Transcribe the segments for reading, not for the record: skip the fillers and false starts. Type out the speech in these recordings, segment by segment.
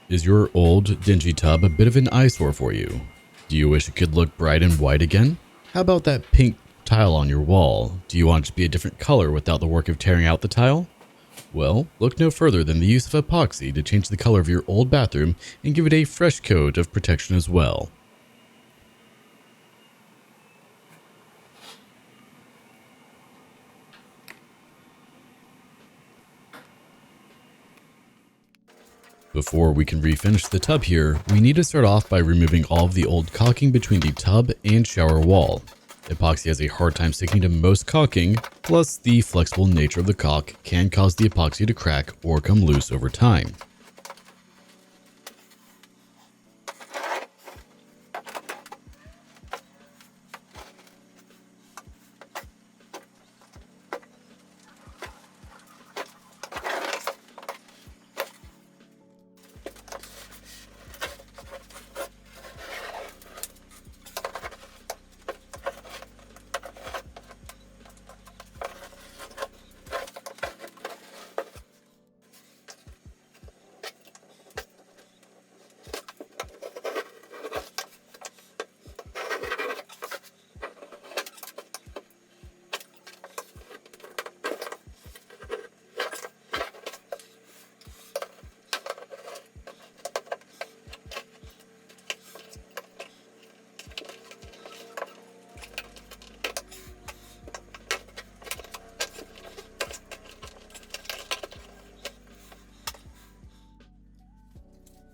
Is your old, dingy tub a bit of an eyesore for you? Do you wish it could look bright and white again? How about that pink tile on your wall? Do you want it to be a different color without the work of tearing out the tile? Well, look no further than the use of epoxy to change the color of your old bathroom and give it a fresh coat of protection as well. Before we can refinish the tub here, we need to start off by removing all of the old caulking between the tub and shower wall. Epoxy has a hard time sticking to most caulking, plus the flexible nature of the caulk can cause the epoxy to crack or come loose over time.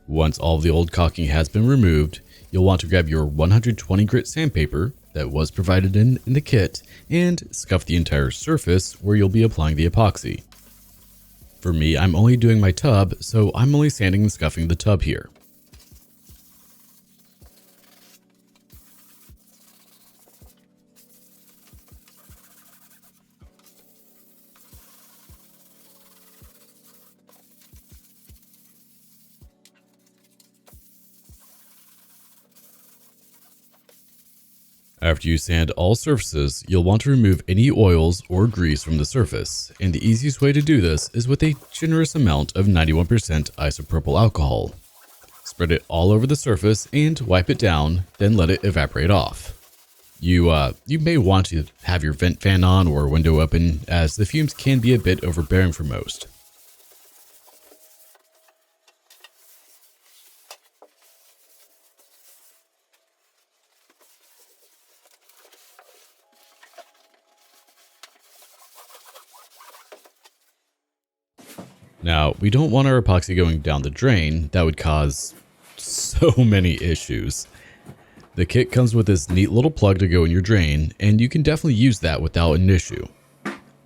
Once all of the old caulking has been removed, you'll want to grab your 120 grit sandpaper that was provided in the kit and scuff the entire surface where you'll be applying the epoxy. For me, I'm only doing my tub, so I'm only sanding and scuffing the tub here. After you sand all surfaces, you'll want to remove any oils or grease from the surface, and the easiest way to do this is with a generous amount of 91% isopropyl alcohol. Spread it all over the surface and wipe it down, then let it evaporate off. You may want to have your vent fan on or window open, as the fumes can be a bit overbearing for most. Now, we don't want our epoxy going down the drain. That would cause so many issues. The kit comes with this neat little plug to go in your drain, and you can definitely use that without an issue.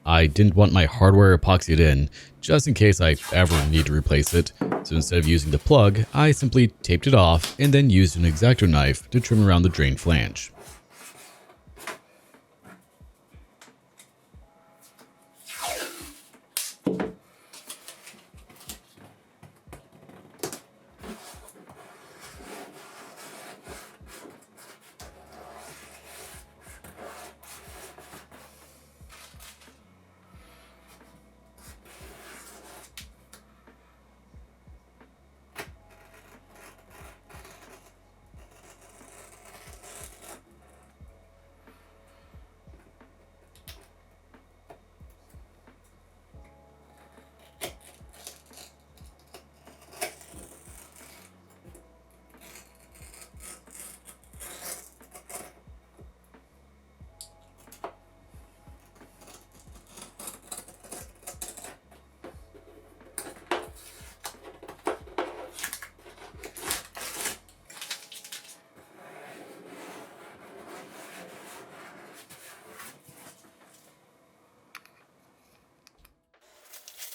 I didn't want my hardware epoxied in, just in case I ever need to replace it, so instead of using the plug, I simply taped it off and then used an X-Acto knife to trim around the drain flange.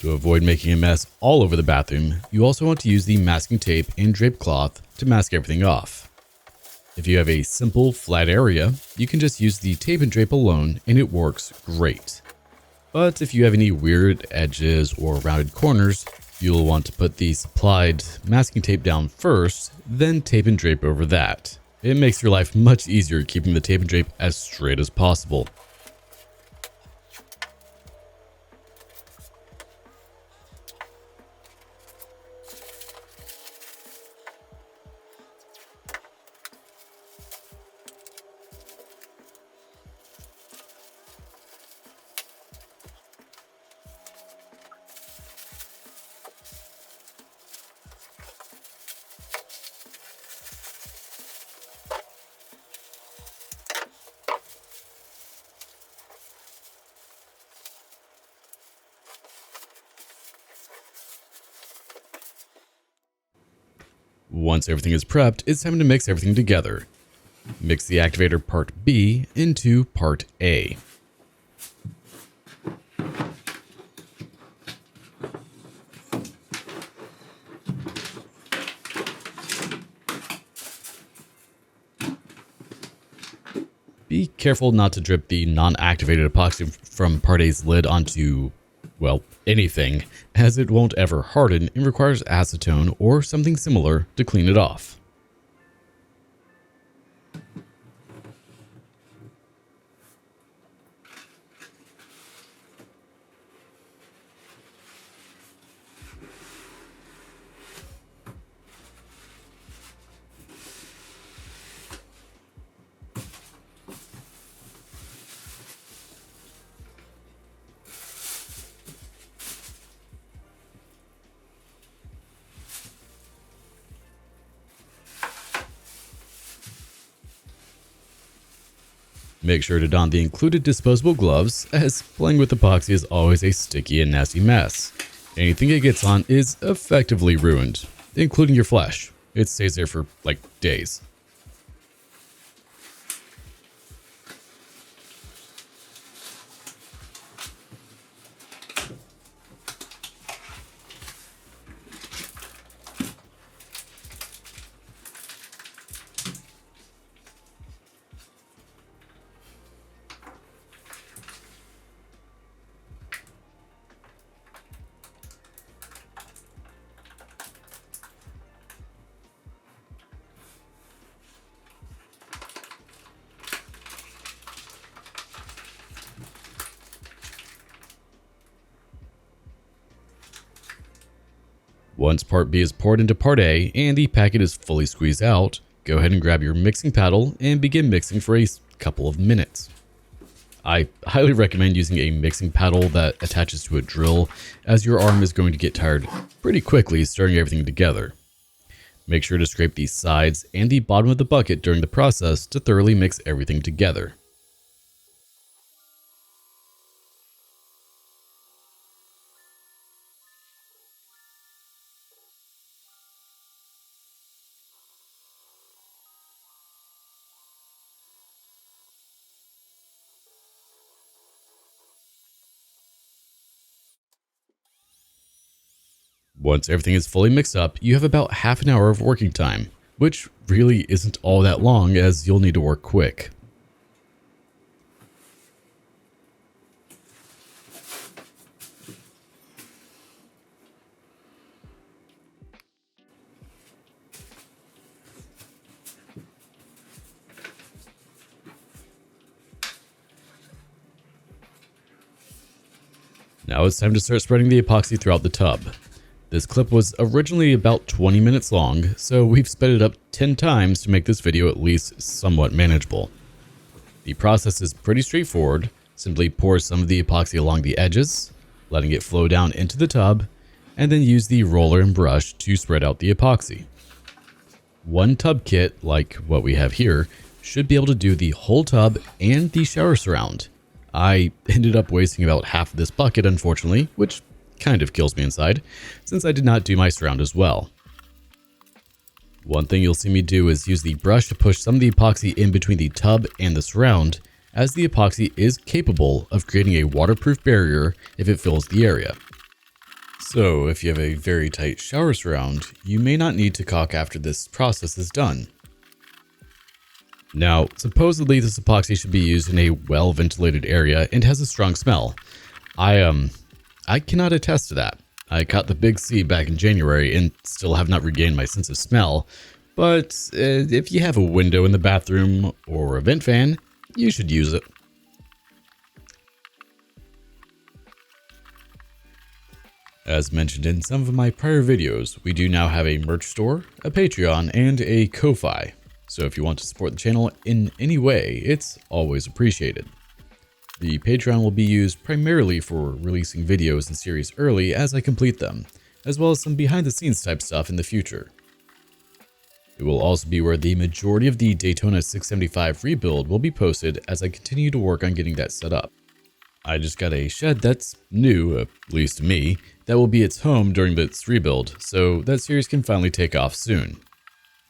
To avoid making a mess all over the bathroom, you also want to use the masking tape and drape cloth to mask everything off. If you have a simple flat area, you can just use the tape and drape alone and it works great. But if you have any weird edges or rounded corners, you'll want to put the supplied masking tape down first, then tape and drape over that. It makes your life much easier keeping the tape and drape as straight as possible. Once everything is prepped, it's time to mix everything together. Mix the activator part B into part A. Be careful not to drip the non-activated epoxy from part A's lid onto, well, anything, as it won't ever harden and requires acetone or something similar to clean it off. Make sure to don the included disposable gloves, as playing with epoxy is always a sticky and nasty mess. Anything it gets on is effectively ruined, including your flesh. It stays there for like days. Once part B is poured into part A and the packet is fully squeezed out, go ahead and grab your mixing paddle and begin mixing for a couple of minutes. I highly recommend using a mixing paddle that attaches to a drill, as your arm is going to get tired pretty quickly stirring everything together. Make sure to scrape the sides and the bottom of the bucket during the process to thoroughly mix everything together. Once everything is fully mixed up, you have about half an hour of working time, which really isn't all that long as you'll need to work quick. Now it's time to start spreading the epoxy throughout the tub. This clip was originally about 20 minutes long, so we've sped it up 10 times to make this video at least somewhat manageable. The process is pretty straightforward. Simply pour some of the epoxy along the edges, letting it flow down into the tub, and then use the roller and brush to spread out the epoxy. One tub kit, like what we have here, should be able to do the whole tub and the shower surround. I ended up wasting about half of this bucket, unfortunately, which kind of kills me inside, since I did not do my surround as well. One thing you'll see me do is use the brush to push some of the epoxy in between the tub and the surround, as the epoxy is capable of creating a waterproof barrier if it fills the area. So if you have a very tight shower surround, you may not need to caulk after this process is done. Now, supposedly this epoxy should be used in a well-ventilated area and has a strong smell. I cannot attest to that. I caught the big C back in January and still have not regained my sense of smell, but if you have a window in the bathroom or a vent fan, you should use it. As mentioned in some of my prior videos, we do now have a merch store, a Patreon, and a Ko-Fi. So if you want to support the channel in any way, it's always appreciated. The Patreon will be used primarily for releasing videos and series early as I complete them, as well as some behind the scenes type stuff in the future. It will also be where the majority of the Daytona 675 rebuild will be posted as I continue to work on getting that set up. I just got a shed that's new, at least to me, that will be its home during its rebuild, so that series can finally take off soon.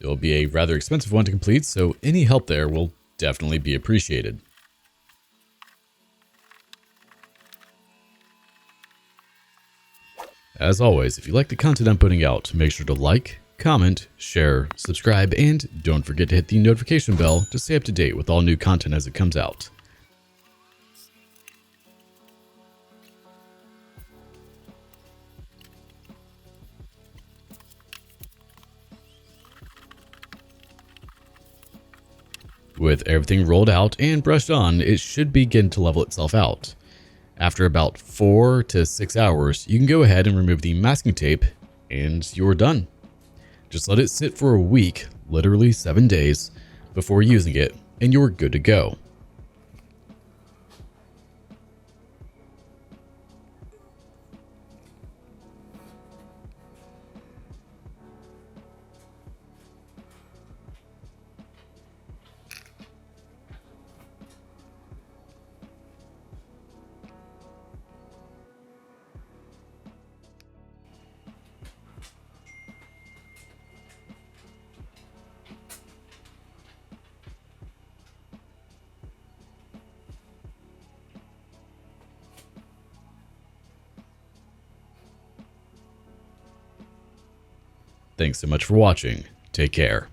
It will be a rather expensive one to complete, so any help there will definitely be appreciated. As always, if you like the content I'm putting out, make sure to like, comment, share, subscribe, and don't forget to hit the notification bell to stay up to date with all new content as it comes out. With everything rolled out and brushed on, it should begin to level itself out. After about 4 to 6 hours, you can go ahead and remove the masking tape and you're done. Just let it sit for a week, literally 7 days, before using it, and you're good to go. Thanks so much for watching. Take care.